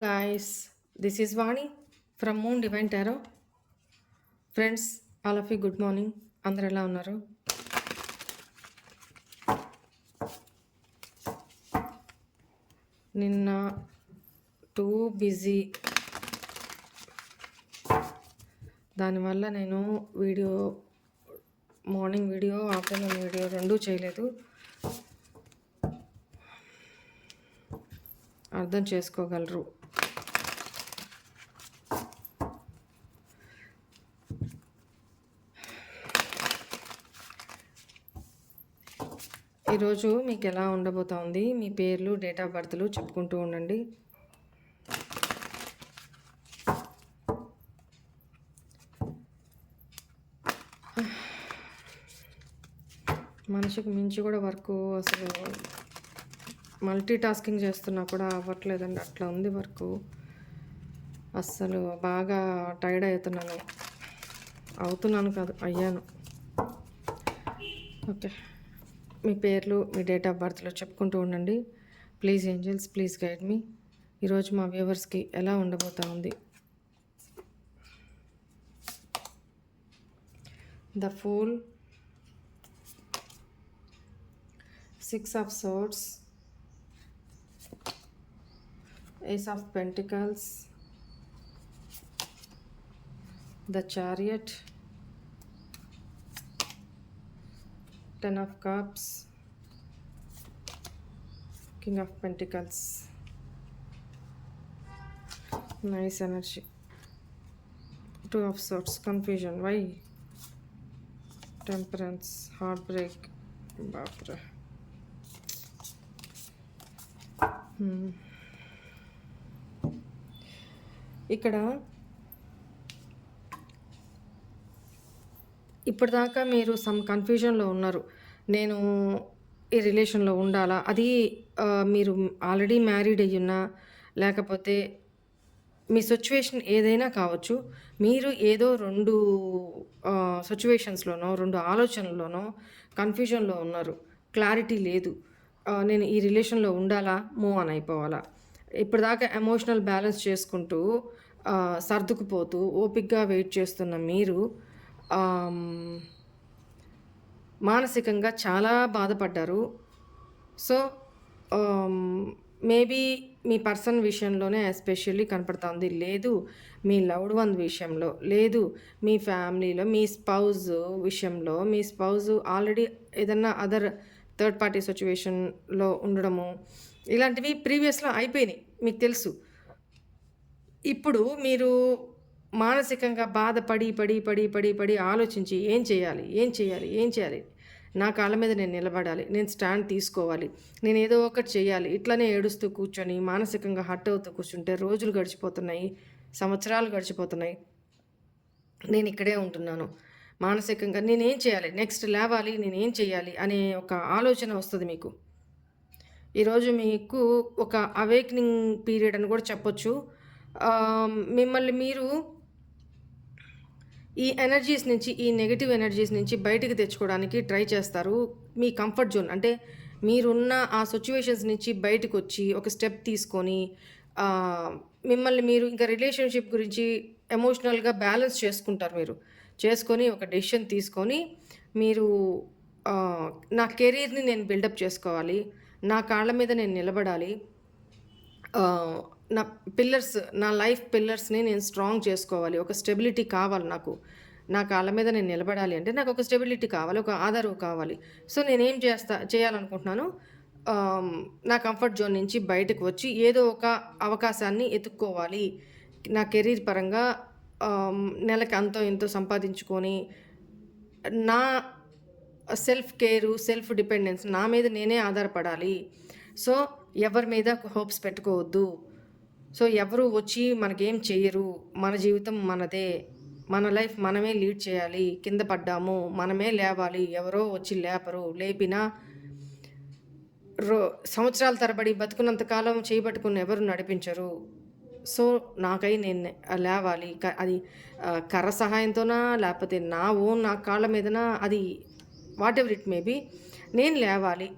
Guys, this is Vani from Moon Divine Tarot. Friends, all of you good morning. అందరు ఎలా ఉన్నారు? నిన్న too busy, దానివల్ల నేను మార్నింగ్ వీడియో ఆఫ్టర్నూన్ వీడియో రెండూ చేయలేదు. అర్థం చేసుకోగలరు. ఈరోజు మీకు ఎలా ఉండబోతోంది, మీ పేర్లు, డేట్ ఆఫ్ బర్త్లు చెప్పుకుంటూ ఉండండి. మనిషికి మించి కూడా వర్క్, అసలు మల్టీ టాస్కింగ్ చేస్తున్నా కూడా అవ్వట్లేదండి. అట్లా ఉంది వర్క్. అస్సలు బాగా టైర్డ్ అవుతున్నాను కాదు, అయ్యాను. ఓకే, మీ పేర్లు, మీ డేట్ ఆఫ్ బర్త్లో చెప్పుకుంటూ ఉండండి. Please angels, please guide me. ఈరోజు మా వ్యూవర్స్కి ఎలా ఉండబోతా ఉంది. The fool, 6 of swords, ace of pentacles, the chariot, 10 of cups, king of pentacles. Nice energy. 2 of swords, confusion. Why? Temperance, heartbreak. Bapra. ఇక్కడ ఇప్పటిదాకా మీరు సమ్ కన్ఫ్యూజన్లో ఉన్నారు. నేను ఈ రిలేషన్లో ఉండాలా, అది మీరు ఆల్రెడీ మ్యారీడ్ అయ్యున్నా, లేకపోతే మీ సిచ్యువేషన్ ఏదైనా కావచ్చు. మీరు ఏదో రెండు సిచ్యువేషన్స్లోనో, రెండు ఆలోచనల్లోనో కన్ఫ్యూజన్లో ఉన్నారు. క్లారిటీ లేదు. నేను ఈ రిలేషన్లో ఉండాలా, మూవ్ ఆన్ అయిపోవాలా. ఇప్పటిదాకా ఎమోషనల్ బ్యాలెన్స్ చేసుకుంటూ సర్దుకుపోతూ ఓపిక్గా వెయిట్ చేస్తున్న మీరు మానసికంగా చాలా బాధపడ్డారు. సో మేబీ మీ పర్సన్ విషయంలోనే ఎస్పెషల్లీ కనపడుతుంది. లేదు మీ లవ్డ్ వన్ విషయంలో, లేదు మీ ఫ్యామిలీలో మీ స్పౌజ్ విషయంలో. మీ స్పౌజ్ ఆల్రెడీ ఏదన్నా అదర్ థర్డ్ పార్టీ సిచ్యువేషన్లో ఉండడము, ఇలాంటివి ప్రీవియస్లో అయిపోయినాయి, మీకు తెలుసు. ఇప్పుడు మీరు మానసికంగా బాధపడి పడి పడి పడి పడి ఆలోచించి ఏం చేయాలి, నా కాళ్ళ మీద నేను నిలబడాలి, నేను స్టాండ్ తీసుకోవాలి, నేను ఏదో ఒకటి చేయాలి. ఇట్లనే ఏడుస్తూ కూర్చొని మానసికంగా హర్ట్ అవుతూ కూర్చుంటే రోజులు గడిచిపోతున్నాయి, సంవత్సరాలు గడిచిపోతున్నాయి. నేను ఇక్కడే ఉంటున్నాను. మానసికంగా నేనేం చేయాలి, నెక్స్ట్ లేవాలి, నేనేం చేయాలి అనే ఒక ఆలోచన వస్తుంది మీకు. ఈరోజు మీకు ఒక అవేక్నింగ్ పీరియడ్ అని కూడా చెప్పొచ్చు. మిమ్మల్ని మీరు ఈ ఎనర్జీస్ నుంచి, ఈ నెగిటివ్ ఎనర్జీస్ నుంచి బయటికి తెచ్చుకోవడానికి ట్రై చేస్తారు. మీ కంఫర్ట్ జోన్ అంటే మీరున్న ఆ సిచ్యువేషన్స్ నుంచి బయటకు వచ్చి ఒక స్టెప్ తీసుకొని మిమ్మల్ని మీరు ఇంకా రిలేషన్షిప్ గురించి ఎమోషనల్గా బ్యాలెన్స్ చేసుకుంటారు. మీరు చేసుకొని ఒక డెసిషన్ తీసుకొని మీరు నా కెరీర్ని నేను బిల్డప్ చేసుకోవాలి, నా కాళ్ళ మీద నేను నిలబడాలి, నా పిల్లర్స్, నా లైఫ్ పిల్లర్స్ని నేను స్ట్రాంగ్ చేసుకోవాలి, ఒక స్టెబిలిటీ కావాలి నాకు. నా కాళ్ళ మీద నేను నిలబడాలి అంటే నాకు ఒక స్టెబిలిటీ కావాలి, ఒక ఆధారం కావాలి. సో నేనేం చేయాలనుకుంటున్నాను, నా కంఫర్ట్ జోన్ నుంచి బయటకు వచ్చి ఏదో ఒక అవకాశాన్ని ఎత్తుక్కోవాలి. నా కెరీర్ పరంగా నెలకి అంతో ఎంతో సంపాదించుకొని నా సెల్ఫ్ కేరు, సెల్ఫ్ డిపెండెన్స్, నా మీద నేనే ఆధారపడాలి. సో ఎవరి మీద హోప్స్ పెట్టుకోవద్దు. సో ఎవరు వచ్చి మనకేం చెయ్యరు, మన జీవితం మనదే, మన లైఫ్ మనమే లీడ్ చేయాలి. కింద పడ్డాము మనమే లేవాలి, ఎవరో వచ్చి లేపరు. లేపినా సంవత్సరాల తరబడి బతుకున్నంతకాలం చేయబట్టుకుని ఎవరు నడిపించరు. సో నాకై నేను లేవాలి. అది కర్ర సహాయంతోనా, లేకపోతే నా కాళ్ళ మీదనా, అది whatever it may be, నేను లేవాలి.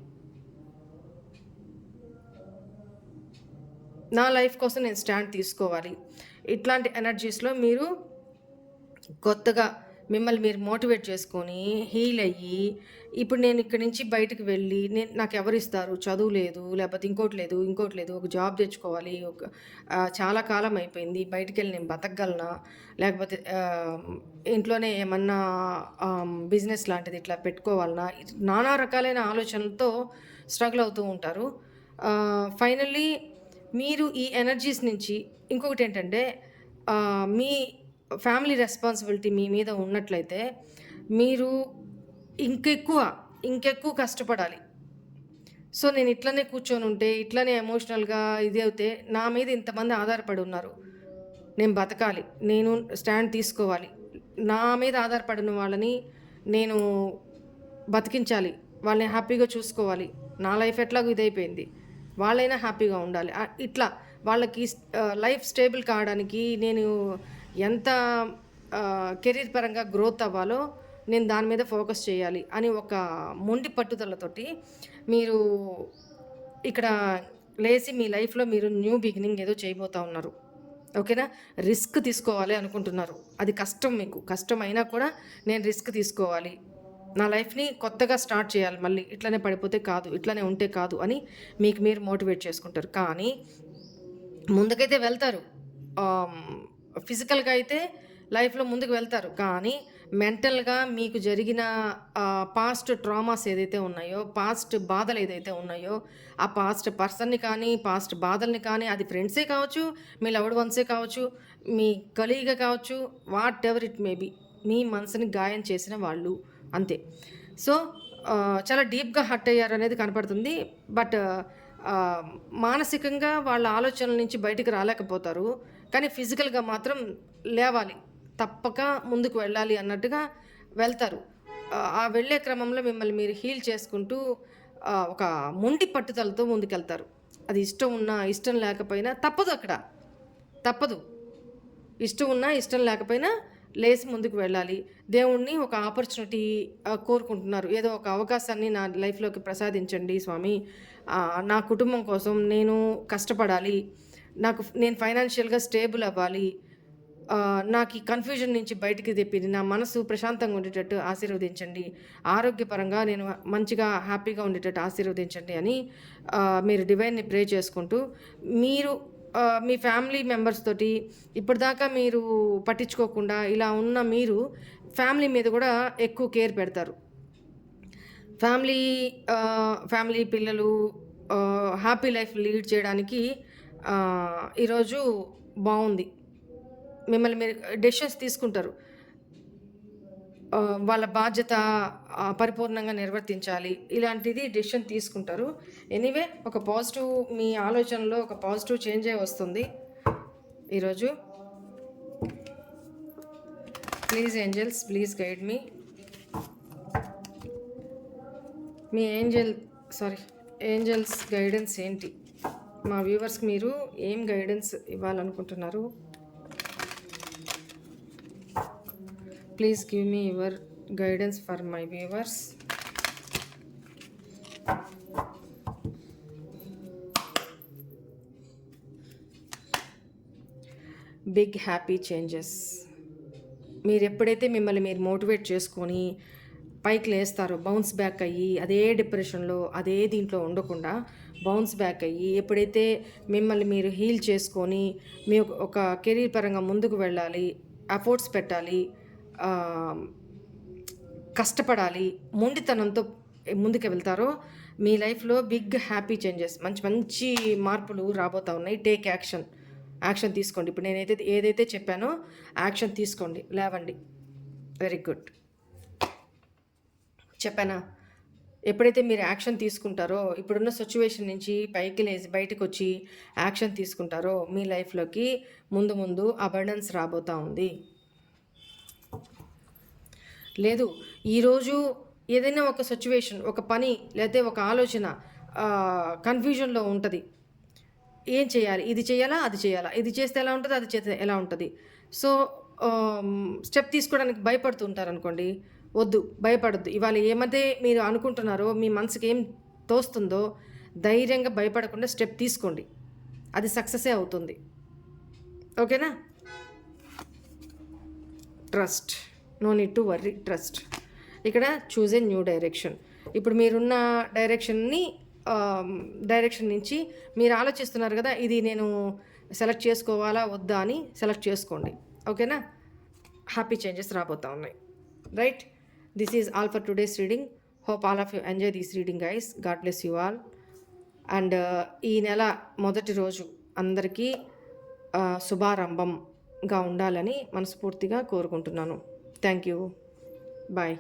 నా లైఫ్ కోసం నేను స్టాండ్ తీసుకోవాలి. ఇట్లాంటి ఎనర్జీస్‌లో మీరు కొత్తగా మిమ్మల్ని మీరు మోటివేట్ చేసుకొని, హీల్ అయ్యి, ఇప్పుడు నేను ఇక్కడి నుంచి బయటికి వెళ్ళి, నాకెవరిస్తారు? చదువు లేదు, లేపోతే ఇంకోటి లేదు, ఇంకోటి లేదు. ఒక జాబ్ తెచ్చుకోవాలి. చాలా కాలం అయిపోయింది. బయటికెళ్ళి నేను బతకగలనా? లేకపోతే ఇంట్లోనే ఏమన్నా బిజినెస్ లాంటిది ఇట్లా పెట్టుకోవాలనా? నానా రకాలైన ఆలోచనలతో స్ట్రగుల్ అవుతూ ఉంటారు. ఫైనల్లీ మీరు ఈ ఎనర్జీస్ నుంచి ఇంకొకటేంటంటే మీ ఫ్యామిలీ రెస్పాన్సిబిలిటీ మీ మీద ఉన్నట్లయితే మీరు ఇంకెక్కువ, ఇంకెక్కువ కష్టపడాలి. సో, నేను ఇట్లనే కూర్చొనుంటే, ఇట్లనే ఎమోషనల్‌గా ఇది అవుతే, నా మీద ఇంతమంది ఆధారపడి ఉన్నారు. నేను బతకాలి. నేను స్టాండ్ తీసుకోవాలి. నా మీద ఆధారపడిన వాళ్ళని నేను బతికించాలి. వాళ్ళని హ్యాపీగా చూసుకోవాలి. నా లైఫ్ ఎట్లాగో ఇదైపోయింది. వాళ్ళైనా హ్యాపీగా ఉండాలి. ఇట్లా వాళ్ళకి లైఫ్ స్టేబుల్ కావడానికి నేను ఎంత కెరీర్ పరంగా గ్రోత్ అవ్వాలో నేను దాని మీద ఫోకస్ చేయాలి అని ఒక మొండి పట్టుదలతోటి మీరు ఇక్కడ లేసి మీ లైఫ్‌లో మీరు న్యూ బిగినింగ్ ఏదో చేయబోతా ఉన్నారు. ఓకేనా? రిస్క్ తీసుకోవాలి అనుకుంటున్నారు. అది కష్టం మీకు. కష్టమైనా కూడా నేను రిస్క్ తీసుకోవాలి. నా లైఫ్‌ని కొత్తగా స్టార్ట్ చేయాలి మళ్ళీ. ఇట్లనే పడిపోతే కాదు, ఇట్లనే ఉంటే కాదు అని మీకు మీరు మోటివేట్ చేసుకుంటారు. కానీ ముందుకైతే వెళ్తారు. ఫిజికల్‌గా అయితే లైఫ్‌లో ముందుకు వెళ్తారు. కానీ మెంటల్‌గా మీకు జరిగిన పాస్ట్ ట్రామాస్ ఏదైతే ఉన్నాయో, పాస్ట్ బాధలు ఏదైతే ఉన్నాయో, ఆ పాస్ట్ పర్సన్‌ని కానీ, పాస్ట్ బాధల్ని కానీ, అది ఫ్రెండ్సే కావచ్చు, మీ లవ్డ్ వన్సే కావచ్చు, మీ కలీగే కావచ్చు, whatever it may be. మీ మనసుని గాయం చేసిన వాళ్ళు అంతే. సో, చాలా డీప్‌గా హర్ట్ అయ్యారనేది కనపడుతుంది. బట్ మానసికంగా వాళ్ళ ఆలోచనల నుంచి బయటికి రాలేకపోతారు. కానీ ఫిజికల్‌గా మాత్రం లేవాలి. తప్పక ముందుకు వెళ్ళాలి అన్నట్టుగా వెళ్తారు. ఆ వెళ్ళే క్రమంలో మిమ్మల్ని మీరు హీల్ చేసుకుంటూ ఒక మొండి పట్టుదలతో ముందుకెళ్తారు. అది ఇష్టం ఉన్నా, ఇష్టం లేకపోయినా తప్పదు అక్కడ. తప్పదు. ఇష్టం ఉన్నా, ఇష్టం లేకపోయినా లేసి ముందుకు వెళ్ళాలి. దేవుడిని ఒక ఆపర్చునిటీ కోరుకుంటున్నారు. ఏదో ఒక అవకాశాన్ని నా లైఫ్‌లోకి ప్రసాదించండి స్వామి. నా కుటుంబం కోసం నేను కష్టపడాలి. నేను ఫైనాన్షియల్‌గా స్టేబుల్ అవ్వాలి. నాకు ఈ కన్‌ఫ్యూజన్ నుంచి బయటికి తెప్పిది. నా మనసు ప్రశాంతంగా ఉండేటట్టు ఆశీర్వదించండి. ఆరోగ్యపరంగా నేను మంచిగా హ్యాపీగా ఉండేటట్టు ఆశీర్వదించండి అని మీరు డివైన్‌ని ప్రే చేసుకుంటూ మీరు మీ ఫ్యామిలీ మెంబర్స్ తోటి ఇప్పటిదాకా మీరు పట్టించుకోకుండా ఇలా ఉన్న మీరు ఫ్యామిలీ మీద కూడా ఎక్కువ కేర్ పెడతారు. ఫ్యామిలీ ఫ్యామిలీ పిల్లలు హ్యాపీ లైఫ్ లీడ్ చేయడానికి ఈరోజు బావుంది. మిమ్మల్ని మీరు డెసిషన్స్ తీసుకుంటారు. వాళ్ళ బాధ్యత పరిపూర్ణంగా నిర్వర్తించాలి. ఇలాంటిది డెసిషన్ తీసుకుంటారు. ఎనీవే ఒక పాజిటివ్ మీ ఆలోచనలో ఒక పాజిటివ్ చేంజే వస్తుంది ఈరోజు. Please angels, please guide me. మీ ఏంజెల్స్ గైడెన్స్ ఏంటి? మా వ్యూవర్స్‌కి మీరు ఏం గైడెన్స్ ఇవ్వాలనుకుంటున్నారు? Please give me your guidance for my viewers. Big happy changes. మీరు ఎప్పుడైతే మిమ్మల్ని మీరు మోటివేట్ చేసుకొని పైకి లేస్తారో, బౌన్స్ బ్యాక్ అయ్యి అదే డిప్రెషన్లో అదే దీంట్లో ఉండకుండా బౌన్స్ బ్యాక్ అయ్యి ఎప్పుడైతే మిమ్మల్ని మీరు హీల్ చేసుకొని మీ ఒక కెరీర్ పరంగా ముందుకు వెళ్ళాలి, ఎఫర్ట్స్ పెట్టాలి, కష్టపడాలి, మొండితనంతో ముందుకు వెళ్తారో మీ లైఫ్లో బిగ్ హ్యాపీ చేంజెస్, మంచి మంచి మార్పులు రాబోతూ ఉన్నాయి. టేక్ యాక్షన్ తీసుకోండి. ఇప్పుడు ఏదైతే చెప్పానో యాక్షన్ తీసుకోండి, లేవండి. Very good. చెప్పానా? ఎప్పుడైతే మీరు యాక్షన్ తీసుకుంటారో, ఇప్పుడున్న సిచ్యువేషన్ నుంచి పైకి లేచి బయటకు వచ్చి యాక్షన్ తీసుకుంటారో మీ లైఫ్లోకి ముందు అబండెన్స్ రాబోతూ ఉంది. లేదు, ఈరోజు ఏదైనా ఒక సిచ్యువేషన్, ఒక పని లేకపోతే ఒక ఆలోచన కన్ఫ్యూజన్లో ఉంటుంది. ఏం చేయాలి? ఇది చేయాలా, అది చేయాలా? ఇది చేస్తే ఎలా ఉంటుంది, అది చేస్తే ఎలా ఉంటుంది? సో స్టెప్ తీసుకోవడానికి భయపడుతూ ఉంటారనుకోండి. వద్దు, భయపడద్దు. ఇవాళ ఏమైతే మీరు అనుకుంటున్నారో, మీ మనసుకి ఏం తోస్తుందో ధైర్యంగా భయపడకుండా స్టెప్ తీసుకోండి. అది సక్సెసే అవుతుంది. ఓకేనా? Trust, no need to worry, trust. ఇక్కడ చూజ్ ఏ న్యూ డైరెక్షన్. ఇప్పుడు మీరున్న డైరెక్షన్ నుంచి మీరు ఆలోచిస్తున్నారు కదా, ఇది నేను సెలెక్ట్ చేసుకోవాలా వద్దా అని సెలెక్ట్ చేసుకోండి. ఓకేనా? హ్యాపీ చేంజెస్ రాబోతా ఉన్నాయి. Right? This is all for today's reading. Hope all of you enjoy this reading guys. God bless you all. And ఈ నెల మొదటి రోజు అందరికీ శుభారంభంగా ఉండాలని మనస్ఫూర్తిగా కోరుకుంటున్నాను. Thank you. బాయ్.